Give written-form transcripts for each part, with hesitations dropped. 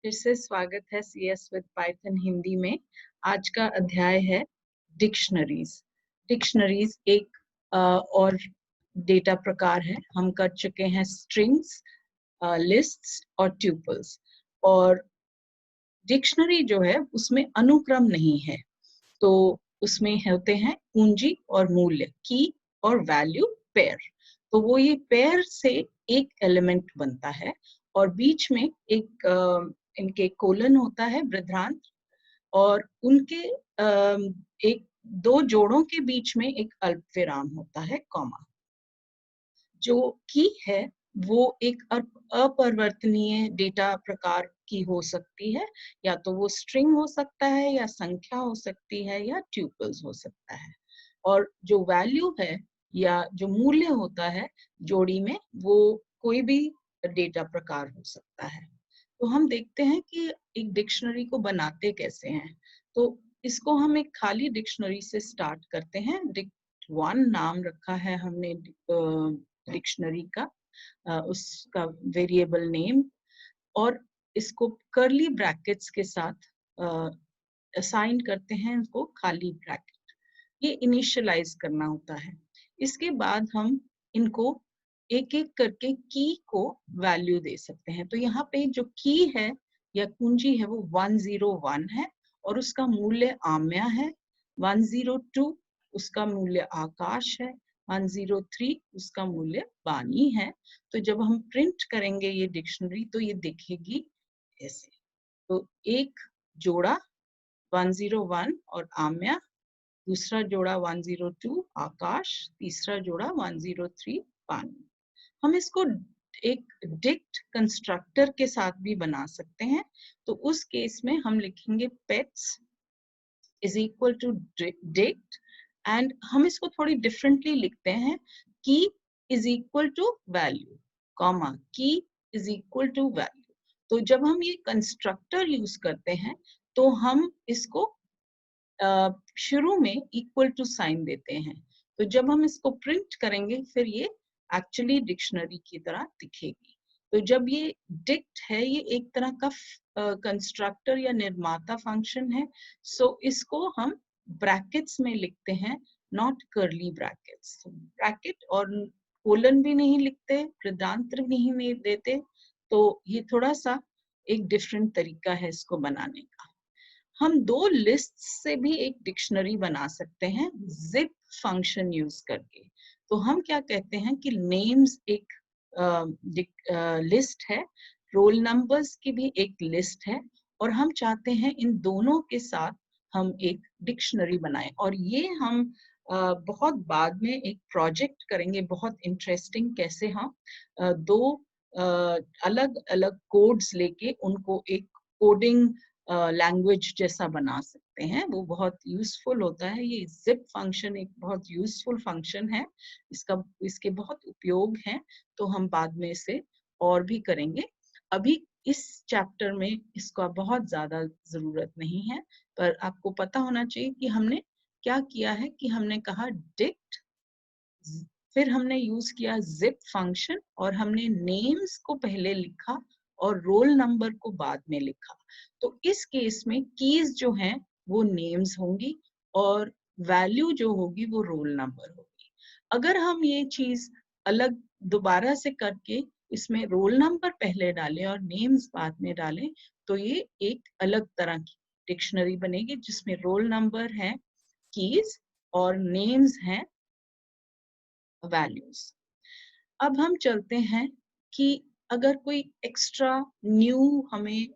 फिर से स्वागत है CS विद पाइथन हिंदी में। आज का अध्याय है डिक्शनरीज। डिक्शनरीज एक और डेटा प्रकार है। हम कर चुके हैं स्ट्रिंग्स, लिस्ट्स और ट्यूपल्स। और डिक्शनरी जो है उसमें अनुक्रम नहीं है, तो उसमें होते हैं कुंजी और मूल्य, की और वैल्यू पेयर। तो वो ये पेयर से एक एलिमेंट बनता है और बीच में एक इनके कोलन होता है, बृहदान्त्र, और उनके एक दो जोड़ों के बीच में एक अल्पविराम होता है, कॉमा। जो की है वो एक अपरिवर्तनीय डेटा प्रकार की हो सकती है, या तो वो स्ट्रिंग हो सकता है, या संख्या हो सकती है, या ट्यूपल्स हो सकता है। और जो वैल्यू है या जो मूल्य होता है जोड़ी में, वो कोई भी डेटा प्रकार हो सकता है। तो हम देखते हैं कि एक डिक्शनरी को बनाते कैसे हैं। तो इसको हम एक खाली डिक्शनरी से स्टार्ट करते हैं। डिक्ट1 नाम रखा है हमने डिक्शनरी का, उसका वेरिएबल नेम, और इसको कर्ली ब्रैकेट्स के साथ असाइन करते हैं, इसको खाली ब्रैकेट। ये इनिशियलाइज करना होता है। इसके बाद हम इनको एक एक करके की को वैल्यू दे सकते हैं। तो यहाँ पे जो की है या कुंजी है वो 101 है और उसका मूल्य आम्या है। 102 उसका मूल्य आकाश है। 103 उसका मूल्य बानी है। तो जब हम प्रिंट करेंगे ये डिक्शनरी तो ये दिखेगी ऐसे। तो एक जोड़ा 101 और आम्या, दूसरा जोड़ा 102 आकाश, तीसरा जोड़ा 103 पानी। हम इसको एक डिक्ट कंस्ट्रक्टर के साथ भी बना सकते हैं। तो उस केस में हम लिखेंगे pets is equal to dict, and हम इसको थोड़ी डिफरेंटली लिखते हैं, की is equal to value, comma, की is equal to value। तो जब हम ये कंस्ट्रक्टर यूज करते हैं तो हम इसको शुरू में इक्वल टू साइन देते हैं। तो जब हम इसको प्रिंट करेंगे फिर ये एक्चुअली डिक्शनरी की तरह दिखेगी। तो जब ये डिक्ट है, ये एक तरह का कंस्ट्रक्टर या निर्माता फंक्शन है। सो इसको हम ब्रैकेट्स में लिखते हैं, नॉट कर्ली ब्रैकेट्स। ब्रैकेट और कोलन भी नहीं लिखते, वृद्धांत्र भी नहीं देते। तो ये थोड़ा सा एक डिफरेंट तरीका है इसको बनाने का। हम दो लिस्ट से भी एक डिक्शनरी बना सकते हैं जिप फंक्शन यूज करके। तो हम क्या कहते हैं कि नेम्स एक लिस्ट है, रोल नंबर्स की भी एक लिस्ट है, और हम चाहते हैं इन दोनों के साथ हम एक डिक्शनरी बनाएं। और ये हम बहुत बाद में एक प्रोजेक्ट करेंगे, बहुत इंटरेस्टिंग, कैसे हम दो अलग अलग कोड्स लेके उनको एक कोडिंग लैंग्वेज जैसा बना सकते हैं। वो बहुत यूजफुल होता है। ये जिप फंक्शन एक बहुत यूजफुल फंक्शन है, इसके बहुत उपयोग हैं। तो हम बाद में इसे और भी करेंगे। अभी इस चैप्टर में इसका बहुत ज्यादा जरूरत नहीं है, पर आपको पता होना चाहिए कि हमने क्या किया है। कि हमने कहा डिक्ट, फिर हमने यूज किया जिप फंक्शन, और हमने नेम्स को पहले लिखा और रोल नंबर को बाद में लिखा। तो इस केस में कीज जो हैं वो नेम्स होंगी और वैल्यू जो होगी वो रोल नंबर होगी। अगर हम ये चीज अलग दोबारा से करके इसमें रोल नंबर पहले डालें और नेम्स बाद में डालें, तो ये एक अलग तरह की डिक्शनरी बनेगी जिसमें रोल नंबर है कीज और नेम्स हैं वैल्यूज। अब हम चलते हैं कि अगर कोई एक्स्ट्रा न्यू हमें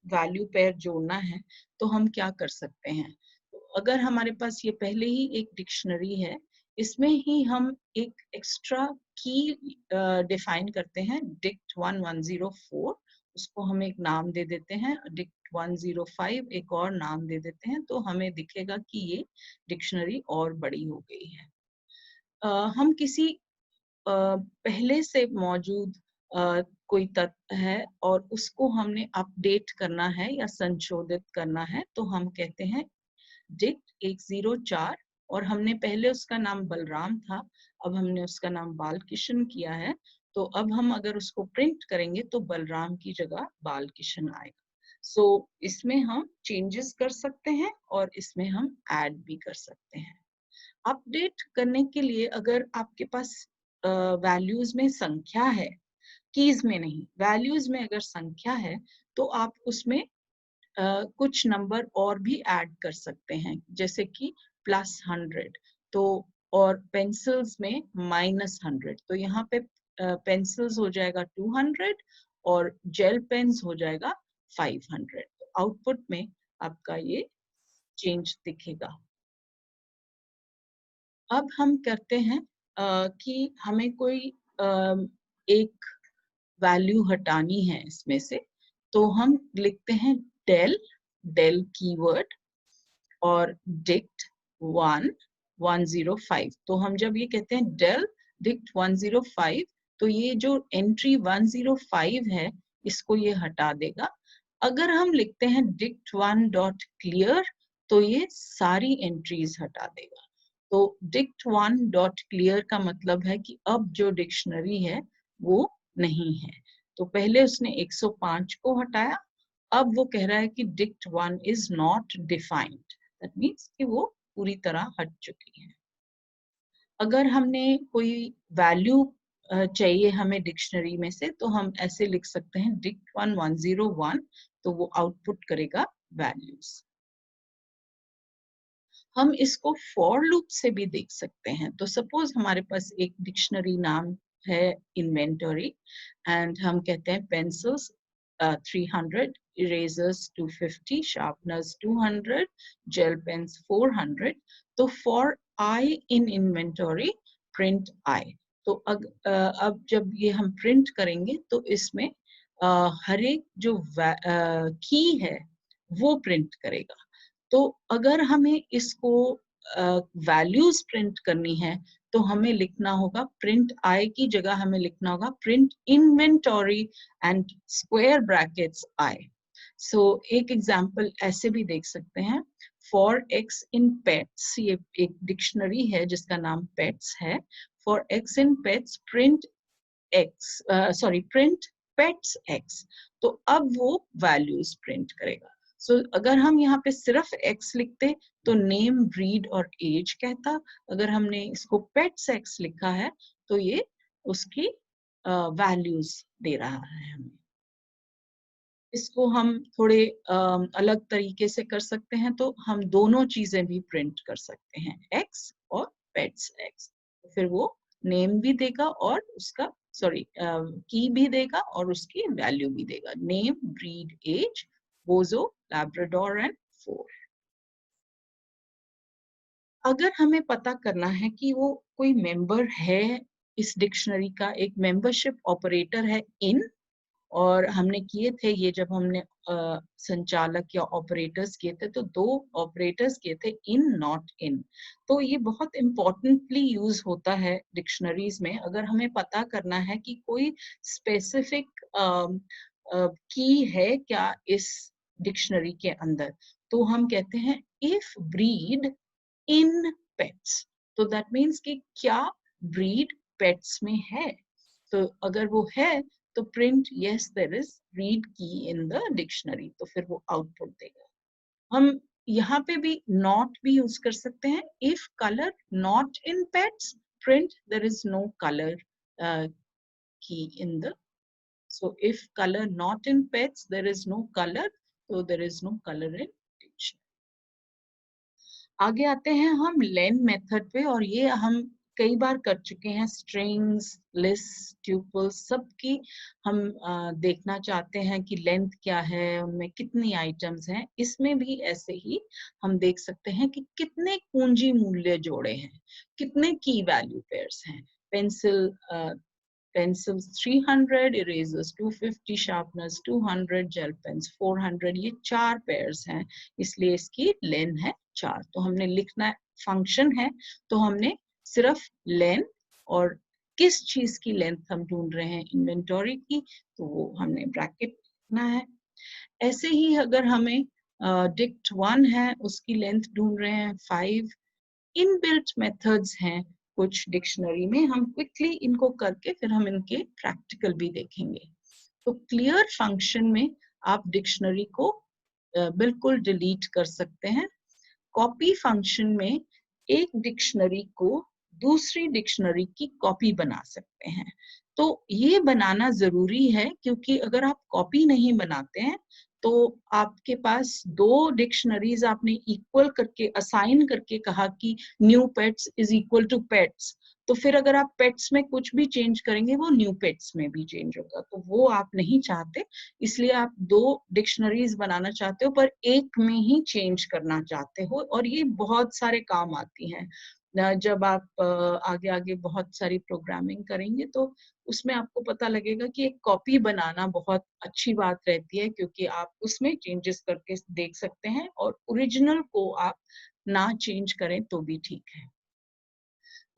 वैल्यू पेयर जोड़ना है तो हम क्या कर सकते हैं। तो अगर हमारे पास ये पहले ही एक डिक्शनरी है, इसमें ही हम एक एक्स्ट्रा की डिफाइन करते हैं, डिक्ट 1104। उसको हम एक नाम दे देते हैं, डिक्ट 105 एक और नाम दे देते हैं। तो हमें दिखेगा कि ये डिक्शनरी और बड़ी हो गई है। हम किसी पहले से मौजूद कोई तत्व है और उसको हमने अपडेट करना है या संशोधित करना है, तो हम कहते हैं डिक्ट 104। और हमने पहले उसका नाम बलराम था, अब हमने उसका नाम बालकिशन किया है, तो अब हम अगर उसको प्रिंट करेंगे तो बलराम की जगह बाल किशन आएगा। सो इसमें हम चेंजेस कर सकते हैं और इसमें हम ऐड भी कर सकते हैं। अपडेट करने के लिए अगर आपके पास वैल्यूज में संख्या है, कीज में नहीं, वैल्यूज में अगर संख्या है तो आप उसमें कुछ नंबर और भी ऐड कर सकते हैं, जैसे कि +100, तो और पेंसिल्स में -100, तो यहाँ पे पेंसिल्स हो जाएगा 200 और जेल पेन्स हो जाएगा 500। तो आउटपुट में आपका ये चेंज दिखेगा। अब हम करते हैं कि हमें कोई एक वैल्यू हटानी है इसमें से, तो हम लिखते हैं डेल कीवर्ड और डिक्ट 105। तो हम जब ये कहते हैं डेल डिक्ट 105, तो ये जो एंट्री 105 है इसको ये हटा देगा। अगर हम लिखते हैं डिक्ट 1 डॉट क्लियर, तो ये सारी एंट्रीज हटा देगा। तो डिक्ट 1 डॉट क्लियर का मतलब है कि अब जो डिक्शनरी है वो नहीं है। तो पहले उसने 105 को हटाया, अब वो कह रहा है कि dict 1 is not defined, that means कि वो पूरी तरह हट चुकी है। अगर हमने कोई वैल्यू चाहिए हमें डिक्शनरी में से, तो हम ऐसे लिख सकते हैं डिक्ट 1 101, तो वो आउटपुट करेगा वैल्यूज। हम इसको फॉर लूप से भी देख सकते हैं। तो सपोज हमारे पास एक डिक्शनरी नाम है इन्वेंटरी, एंड हम कहते हैं pencils 300, erasers 250, sharpeners 200, gel pens 400। तो for I in inventory print I. तो अब जब ये हम प्रिंट करेंगे तो इसमें हर एक जो की है वो प्रिंट करेगा। तो अगर हमें इसको वैल्यूज प्रिंट करनी है तो हमें लिखना होगा प्रिंट आई की जगह हमें लिखना होगा print inventory and square brackets I. So एक एग्जांपल ऐसे भी देख सकते हैं, फॉर एक्स इन पेट्स, ये एक डिक्शनरी है जिसका नाम पेट्स है। For x in pets print print pets x. तो अब वो वैल्यूज प्रिंट करेगा। सो अगर हम यहाँ पे सिर्फ x लिखते तो नेम, ब्रीड और एज कहता। अगर हमने इसको पेट्स x लिखा है तो ये उसकी वैल्यूज दे रहा है हमें। इसको हम थोड़े अलग तरीके से कर सकते हैं, तो हम दोनों चीजें भी प्रिंट कर सकते हैं, x और पेट्स x। फिर वो नेम भी देगा और उसका की भी देगा और उसकी वैल्यू भी देगा, नेम, ब्रीड, एज, बोजो, लैब्राडोर एंड 4। अगर हमें पता करना है कि वो कोई मेंबर है इस डिक्शनरी का, एक मेंबरशिप ऑपरेटर है इन, और हमने किए थे ये जब हमने संचालक या ऑपरेटर्स किए थे, तो 2 ऑपरेटर्स किए थे, इन नॉट इन। तो ये बहुत इम्पोर्टेंटली यूज होता है डिक्शनरीज में। अगर हमें पता करना है कि कोई स्पेसिफिक की है क्या इस डिक्शनरी के अंदर, तो हम कहते हैं इफ ब्रीड इन पेट्स। तो दैट मीन्स कि क्या ब्रीड पेट्स में है। तो अगर वो है तो print yes there is breed key in the dictionary, तो फिर वो आउटपुट देगा। हम यहाँ पे भी नॉट भी यूज कर सकते हैं, if colour not in pets print there is no colour key in the. So if colour not in pets there is no colour, so there is no color in dictionary. आगे आते हैं हम लेन method पे, और ये हम कई बार कर चुके हैं। स्ट्रिंग्स, लिस्ट, ट्यूपल्स, सबकी हम देखना चाहते हैं कि लेंथ क्या है, उनमें कितनी आइटम्स हैं। इसमें भी ऐसे ही हम देख सकते हैं कि कितने कुंजी मूल्य जोड़े हैं, कितने की वैल्यू पेयर्स हैं। Pencils 300, erasers 250, sharpeners 200, gel pens 400, ये 4 पेयर्स हैं, इसलिए इसकी लेन है 4। तो हमने लिखना फंक्शन है, तो हमने सिर्फ लेन और किस चीज की लेंथ हम ढूंढ रहे हैं, इन्वेंटरी की, तो वो हमने ब्रैकेट लिखना है। ऐसे ही अगर हमें डिक्ट 1 है, उसकी लेंथ ढूंढ रहे हैं 5। इनबिल्ट मेथड्स हैं कुछ डिक्शनरी में। हम क्विकली इनको करके फिर हम इनके प्रैक्टिकल भी देखेंगे। तो क्लियर फंक्शन में आप डिक्शनरी को बिल्कुल डिलीट कर सकते हैं। कॉपी फंक्शन में एक डिक्शनरी को दूसरी डिक्शनरी की कॉपी बना सकते हैं। तो ये बनाना जरूरी है, क्योंकि अगर आप कॉपी नहीं बनाते हैं तो आपके पास दो डिक्शनरीज आपने इक्वल करके असाइन करके कहा कि new pets is equal to pets, तो फिर अगर आप पेट्स में कुछ भी चेंज करेंगे वो न्यू पेट्स में भी चेंज होगा, तो वो आप नहीं चाहते। इसलिए आप दो डिक्शनरीज बनाना चाहते हो पर एक में ही चेंज करना चाहते हो, और ये बहुत सारे काम आती हैं। जब आप आगे आगे बहुत सारी प्रोग्रामिंग करेंगे तो उसमें आपको पता लगेगा कि एक कॉपी बनाना बहुत अच्छी बात रहती है, क्योंकि आप उसमें चेंजेस करके देख सकते हैं और ओरिजिनल को आप ना चेंज करें तो भी ठीक है।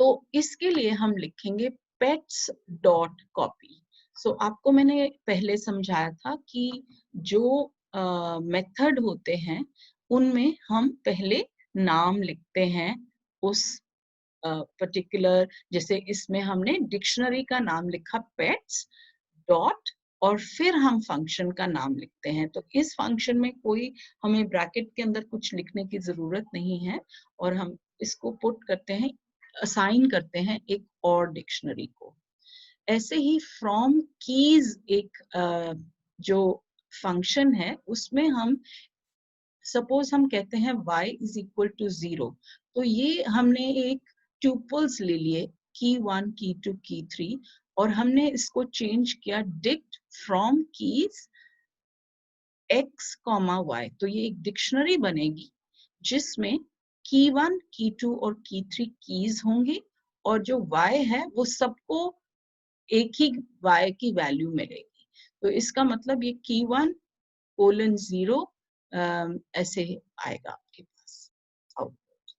तो इसके लिए हम लिखेंगे pets डॉट कॉपी। सो आपको मैंने पहले समझाया था कि जो मेथड होते हैं उनमें हम पहले नाम लिखते हैं उस पर्टिकुलर, जैसे इसमें हमने डिक्शनरी का नाम लिखा पेट्स डॉट, और फिर हम फंक्शन का नाम लिखते हैं। तो इस फंक्शन में कोई हमें ब्रैकेट के अंदर कुछ लिखने की जरूरत नहीं है, और हम इसको पुट करते हैं, असाइन करते हैं एक और डिक्शनरी को। ऐसे ही फ्रॉम कीज एक जो फंक्शन है उसमें हम सपोज हम कहते हैं y इज इक्वल टू 0, तो ये हमने एक ट्यूपल्स ले लिए key1 key2 key3, और हमने इसको चेंज किया dict from keys x, y। तो ये एक डिक्शनरी बनेगी जिसमें key1 key2 और key3 कीज होंगी, और जो y है वो सबको एक ही y की वैल्यू मिलेगी। तो इसका मतलब ये key1 :0 ऐसे आएगा आपके पास output.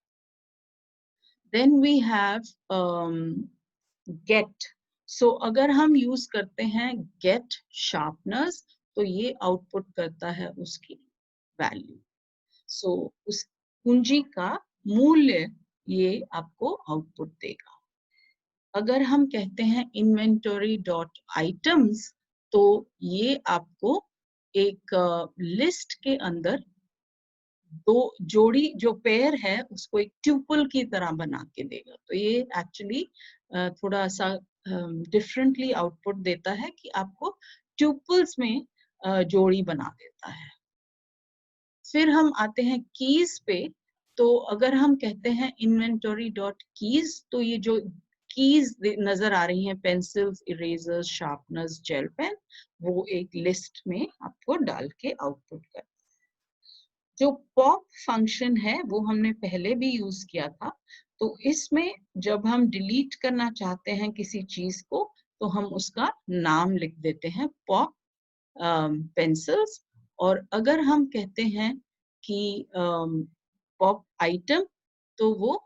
Then we have get. So अगर हम यूज करते हैं गेट शार्पनर्स तो ये आउटपुट करता है उसकी वैल्यू। सो उस कुंजी का मूल्य ये आपको आउटपुट देगा। अगर हम कहते हैं इन्वेंटरी डॉट आइटम्स तो ये आपको एक लिस्ट के अंदर दो जोड़ी जो पेयर है उसको एक ट्यूपल की तरह बना के देगा। तो ये एक्चुअली थोड़ा सा डिफरेंटली आउटपुट देता है कि आपको ट्यूपल्स में जोड़ी बना देता है। फिर हम आते हैं कीज पे। तो अगर हम कहते हैं इन्वेंटरी डॉट कीज तो ये जो कीज नजर आ रही हैं pencils, erasers, sharpeners, gel pen, वो एक लिस्ट में आपको डाल के आउटपुट कर। जो पॉप फंक्शन है वो हमने पहले भी यूज किया था। तो इसमें जब हम डिलीट करना चाहते हैं किसी चीज को तो हम उसका नाम लिख देते हैं पॉप पेंसिल्स, और अगर हम कहते हैं कि पॉप आइटम तो वो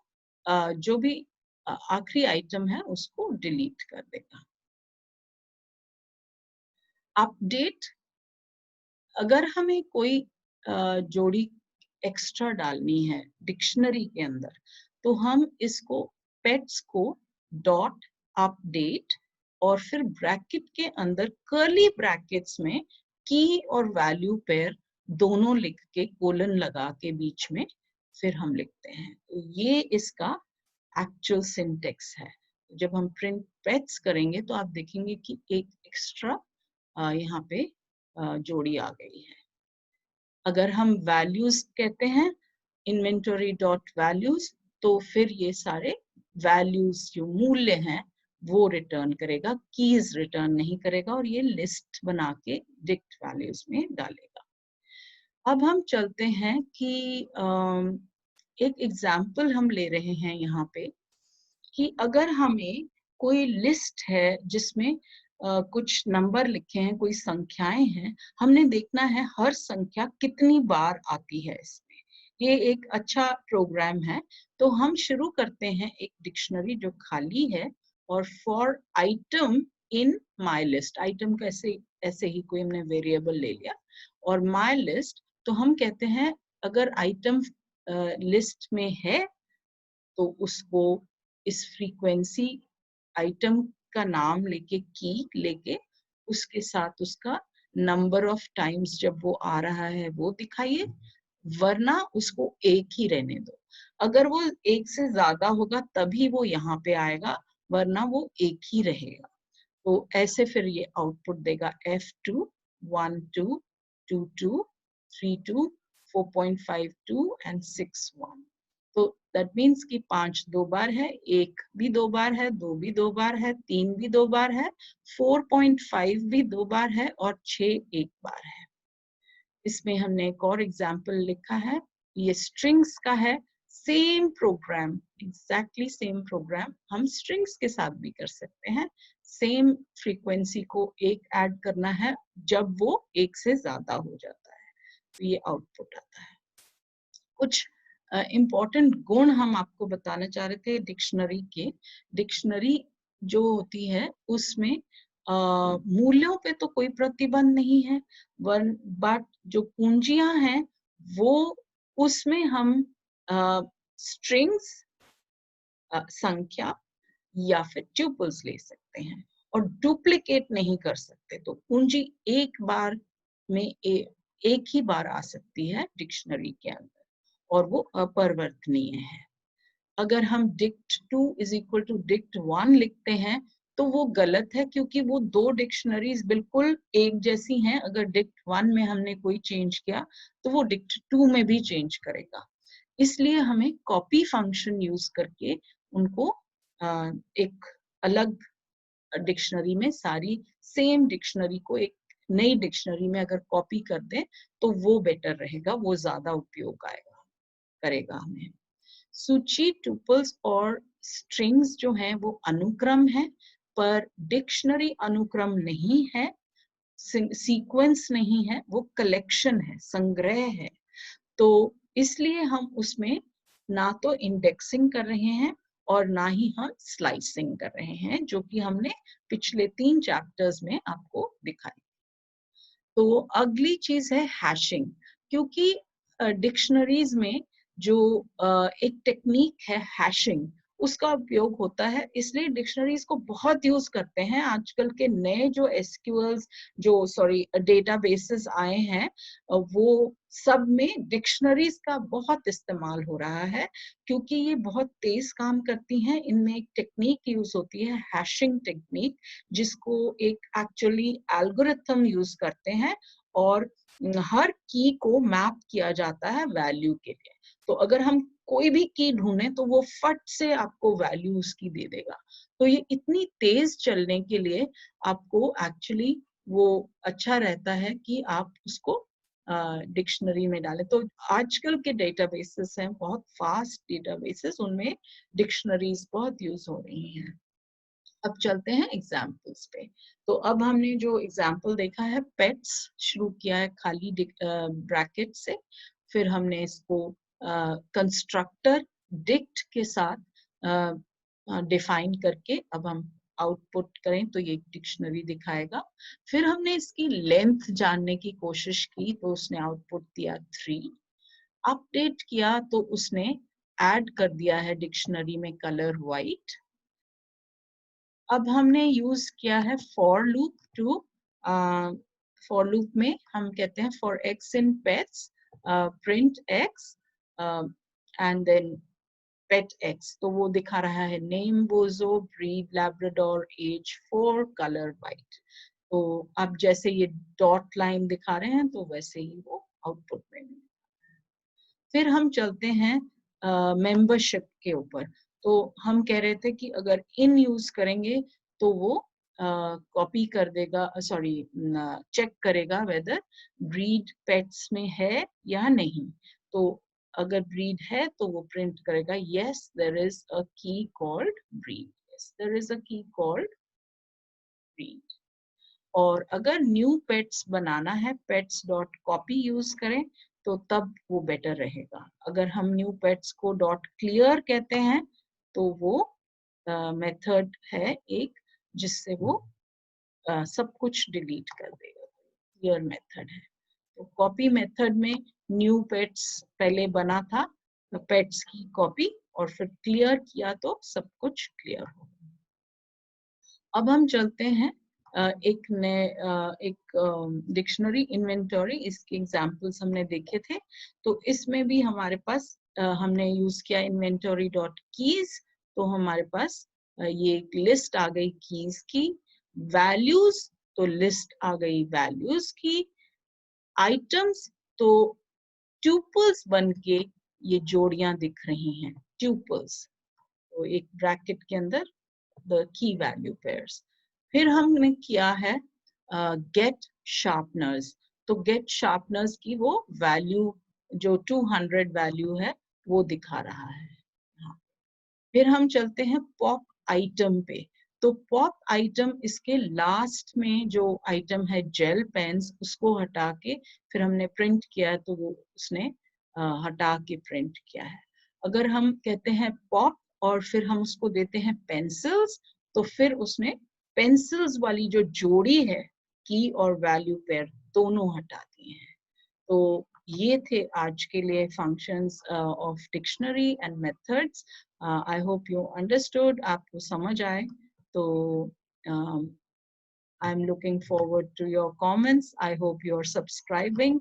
जो भी आखिरी आइटम है उसको डिलीट कर देगा। अपडेट, अगर हमें कोई जोड़ी एक्स्ट्रा डालनी है डिक्शनरी के अंदर तो हम इसको पेट्स को डॉट अपडेट और फिर ब्रैकेट के अंदर कर्ली ब्रैकेट्स में की और वैल्यू पेयर दोनों लिख के कोलन लगा के बीच में फिर हम लिखते हैं। तो ये इसका एक्चुअल सिंटेक्स है। जब हम प्रिंट पेट्स करेंगे तो आप देखेंगे कि एक एक्स्ट्रा यहाँ पे जोड़ी आ गई है। अगर हम वैल्यूज कहते हैं इन्वेंटरी डॉट वैल्यूज तो फिर ये सारे वैल्यूज जो मूल्य हैं वो रिटर्न करेगा, कीज रिटर्न नहीं करेगा, और ये लिस्ट बना के डिक्ट वैल्यूज में डालेगा। अब हम चलते हैं कि एक एग्जाम्पल हम ले रहे हैं यहाँ पे कि अगर हमें कोई लिस्ट है जिसमें कुछ नंबर लिखे हैं, कोई संख्याएं हैं, हमने देखना है हर संख्या कितनी बार आती है इसमें। ये एक अच्छा प्रोग्राम है। तो हम शुरू करते हैं एक डिक्शनरी जो खाली है, और for item in my list, item कैसे ऐसे ही कोई हमने वेरिएबल ले लिया, और माय लिस्ट तो हम कहते हैं अगर आइटम लिस्ट में है तो उसको इस फ्रीक्वेंसी आइटम का नाम लेके, की लेके, उसके साथ उसका नंबर ऑफ टाइम्स जब वो आ रहा है वो दिखाइए, वरना उसको एक ही रहने दो। अगर वो एक से ज्यादा होगा तभी वो यहाँ पे आएगा, वरना वो एक ही रहेगा। तो ऐसे फिर ये आउटपुट देगा F2 1 2 2 2 3 2 4.52 एंड 6 1। तो दैट मीन्स कि 5 दो बार है, 1 भी दो बार है, 2 भी दो बार है, 3 भी दो बार है, 4.5 भी दो बार है और 6 एक बार है। इसमें हमने एक और एग्जाम्पल लिखा है, ये स्ट्रिंग्स का है। Same programme, exactly same programme हम स्ट्रिंग्स के साथ भी कर सकते हैं। सेम फ्रीक्वेंसी को एक ऐड करना है जब वो एक से ज्यादा हो जाता है, तो ये आउटपुट आता है। कुछ इम्पोर्टेंट गुण हम आपको बताना चाह रहे थे डिक्शनरी के। डिक्शनरी जो होती है उसमें मूल्यों पे तो कोई प्रतिबंध नहीं है, बट जो कुंजियां हैं वो, उसमें हम स्ट्रिंग्स, संख्या या फिर ट्यूपल्स ले सकते हैं और डुप्लीकेट नहीं कर सकते। तो कुंजी एक बार में एक ही बार आ सकती है डिक्शनरी के अंदर और वो अपरिवर्तनीय है। अगर हम dict2 is equal to dict1 लिखते हैं तो वो गलत है, क्योंकि वो दो डिक्शनरीज बिल्कुल एक जैसी हैं। अगर dict1 में हमने कोई चेंज किया तो वो dict2 में भी चेंज करेगा। इसलिए हमें कॉपी फंक्शन यूज करके उनको एक अलग डिक्शनरी में, सारी सेम डिक्शनरी को एक नई डिक्शनरी में अगर कॉपी कर दें तो वो बेटर रहेगा, वो ज्यादा उपयोग आएगा करेगा हमें। सूची, टुपल्स और स्ट्रिंग्स जो हैं वो अनुक्रम है, पर डिक्शनरी अनुक्रम नहीं है, सीक्वेंस नहीं है, वो कलेक्शन है, संग्रह है। तो इसलिए हम उसमें ना तो इंडेक्सिंग कर रहे हैं और ना ही हम स्लाइसिंग कर रहे हैं, जो कि हमने पिछले 3 चैप्टर्स में आपको दिखाई। तो अगली चीज है हैशिंग, क्योंकि डिक्शनरीज में जो एक टेक्निक है हैशिंग, उसका उपयोग होता है, इसलिए डिक्शनरीज को बहुत यूज करते हैं। आजकल के नए जो एसक्यूएल्स, डेटाबेसेस आए हैं, वो सब में डिक्शनरीज का बहुत इस्तेमाल हो रहा है, क्योंकि ये बहुत तेज काम करती हैं। इनमें एक टेक्निक यूज होती है हैशिंग टेक्निक, जिसको एक एक्चुअली एल्गोरिथम यूज करते हैं और हर की को मैप किया जाता है वैल्यू के लिए। तो अगर हम कोई भी की ढूंढें तो वो फट से आपको वैल्यू उसकी दे देगा। तो ये इतनी तेज चलने के लिए आपको एक्चुअली वो अच्छा रहता है कि आप उसको डिक्शनरी में डालें। तो आजकल के डेटाबेसेस हैं बहुत फास्ट डेटाबेसेस, उनमें डिक्शनरीज बहुत यूज हो रही हैं। अब चलते हैं एग्जाम्पल्स पे। तो अब हमने जो एग्जाम्पल देखा है, पेट्स शुरू किया है खाली ब्रैकेट से, फिर हमने इसको कंस्ट्रक्टर डिक्ट के साथ डिफाइन करके अब हम आउटपुट करें तो ये डिक्शनरी दिखाएगा। फिर हमने इसकी लेंथ जानने की कोशिश की तो उसने आउटपुट दिया 3। अपडेट किया तो उसने ऐड कर दिया है डिक्शनरी में कलर व्हाइट। अब हमने यूज किया है for loop too, for loop में हम कहते हैं for x in pets print x and then pet x. तो वो दिखा रहा है name Bozo, breed Labrador, age 4, colour white. तो अब जैसे ये डॉट लाइन दिखा रहे हैं तो वैसे ही वो आउटपुट में भी। फिर हम चलते हैं मेंबरशिप के ऊपर। तो हम कह रहे थे कि अगर इन यूज करेंगे तो वो कॉपी कर देगा, सॉरी चेक करेगा वेदर ब्रीड पेट्स में है या नहीं। तो अगर ब्रीड है तो वो प्रिंट करेगा yes there is a key called breed, yes there is a key called breed. और अगर न्यू पेट्स बनाना है, पेट्स डॉट कॉपी यूज करें तो तब वो बेटर रहेगा। अगर हम new pets co dot clear कहते हैं तो वो मेथड है एक, जिससे वो सब कुछ डिलीट कर देगा, क्लियर मेथड है। तो कॉपी मेथड में न्यू पेट्स पहले बना था, पेट्स की कॉपी, और फिर क्लियर किया तो सब कुछ क्लियर हो। अब हम चलते हैं एक डिक्शनरी इन्वेंटरी, इसके एग्जांपल्स हमने देखे थे। तो इसमें भी हमारे पास हमने यूज किया इन्वेंटरी डॉट कीज। तो हमारे पास ये एक लिस्ट आ गई कीज की। वैल्यूज, तो लिस्ट आ गई वैल्यूज की। आइटम्स, तो ट्यूपल्स बन के ये जोड़ियां दिख रही हैं, ट्यूपल्स, तो एक ब्रैकेट के अंदर द की वैल्यू पेयर्स। फिर हमने किया है गेट शार्पनर्स। तो गेट शार्पनर्स की वो वैल्यू जो 200 वैल्यू है वो दिखा रहा है। हाँ। फिर हम चलते हैं पॉप आइटम पे। तो पॉप आइटम, इसके लास्ट में जो आइटम है जेल पेन्स, उसको हटा के फिर हमने प्रिंट किया, तो वो उसने हटा के प्रिंट किया है। अगर हम कहते हैं पॉप और फिर हम उसको देते हैं पेंसिल्स, तो फिर उसने पेंसिल्स वाली जो जोड़ी है की और वैल्यू पेयर दोनों हटा दिए हैं। तो ये थे आज के लिए functions of dictionary and methods. I hope you understood, आपको समझ आए। तो I am looking forward to your comments. I hope you are subscribing.